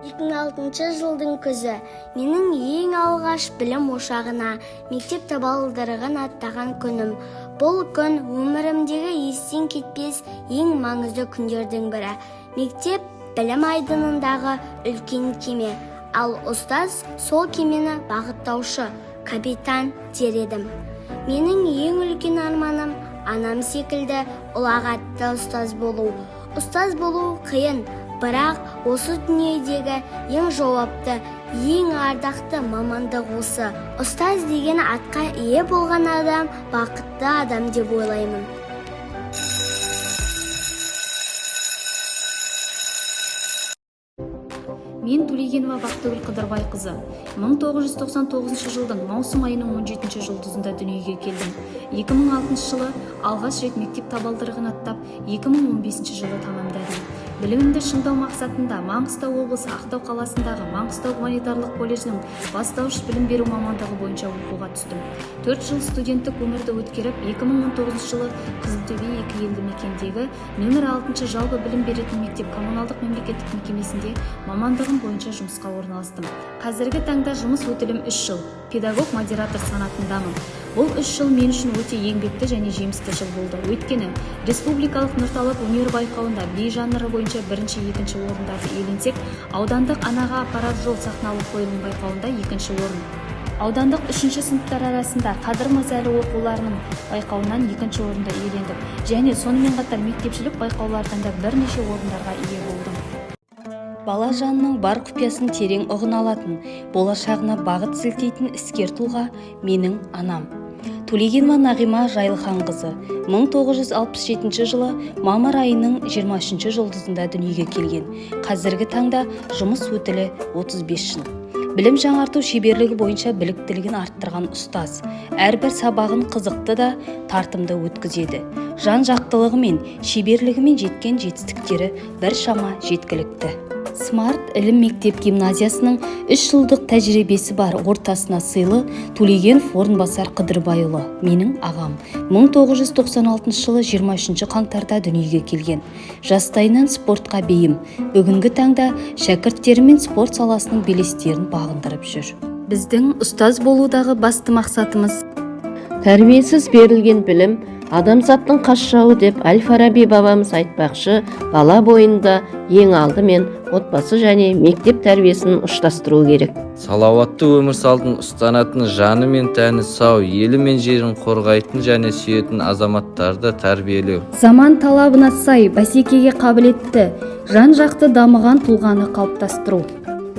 2006 жылдың күзі менің ең алғаш білім ошағына мектеп табалдырығын аттаған күнім. Бұл күн өмірімдегі естен кетпес ең маңызды күндердің бірі. Мектеп білім айдынындағы үлкен кеме, ал ұстаз сол кемені бағыттаушы, капитан дер едім. Менің ең үлкен арманым анам секілді ұлағатты ұстаз болу. Ұстаз болу қиын, бірақ осы дүниедегі ең жауапты, ең ардақты мамандық осы. Ұстаз деген атқа ие болған адам бақытты адам деп ойлаймын. Мен Төлегенова Бақтыгүл Қыдырбайқызы. 1999 жылдың маусым айының 17 жұлдызында дүниеге келдім. 2006 жылы алғаш рет мектеп табалдырығын аттап, 2015 жылы тамамдадым. Білімімді шыңдау мақсатында Маңғыстау облысы Ақтау қаласындағы Маңғыстау гуманитарлық колледжінің бастауыш білім беру мамандығы бойынша оқуға түстім. 4 жыл студенттік өмірді өткеріп, 2019 жылы Қызылтөбе 2 елді мекендегі нөмір 6 жалпы білім беретін мектеп коммуналдық мемлекеттік мекемесінде мамандығым бойынша жұмысқа орналастым. Қазіргі таңда жұмыс өтілім 3 жыл. Педагог-модератор санатындамын. Бұл 3 жыл мен үшін өте еңбекті және жемісті жыл болды. Өйткені республикалық Нұрталап өнер байқауында би жанры бойынша 1-2 орындарды иеленсек, аудандық анаға апарар жол сахналық қойылым байқауында 2 орын. Аудандық 3 сыныптар арасында Қадыр Мазәрі оқуларының байқауынан 2 орынды иелендім. Және сонымен қатар мектепшілік байқаулардан да бірнеше орындарға ие болдым. Бала жанның бар құпиясын терең ұғына алатын, болашағына бағыт сілтейтін іскер тұлға менің анам. Төлегенова Нағима Жайлыханқызы 1967 жылы мамыр айының 23 жұлдызында дүниеге келген. Қазіргі таңда жұмыс өтілі 35 жыл. Білім жаңарту шеберлігі бойынша біліктілігін арттырған ұстаз. Әрбір сабағын қызықты да тартымды өткізеді. Жан-жақтылығы мен шеберлігімен жеткен жетістіктері біршама жеткілікті. Смарт ілім мектеп гимназиясының 3 жылдық тәжірибесі бар ортасына сыйлы Төлегенов Орынбасар Қыдырбайұлы, менің ағам. 1996 жылы 23 қаңтарда дүниеге келген. Жастайынан спортқа бейім. Бүгінгі таңда шәкірттерімен спорт саласының белестерін бағындырып жүр. Біздің ұстаз болудағы басты мақсатымыз тәрбиесіз берілген білім адамзаттың қас жауы деп Әл-Фараби бабамыз айтпақшы, бала бойында ең алдымен отбасы және мектеп тәрбиесін ұштастыру керек. Салауатты өмір салтын ұстанатын, жаны мен тәні сау, елі мен жерін қорғайтын және сүйетін азаматтарды тәрбиелеу. Заман талабына сай, бәсекеге қабілетті, жан-жақты дамыған тұлғаны қалыптастыру.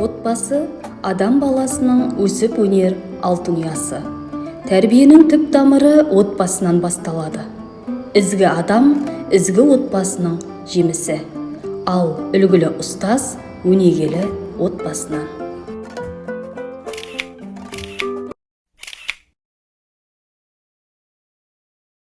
Отбасы адам баласының өсіп өнер алтын ұясы. Тәрбиенің түп тамыры отбасынан басталады. Ізгі адам, ізгі отбасының жемісі. Ал үлгілі ұстаз өнегелі отбасынан.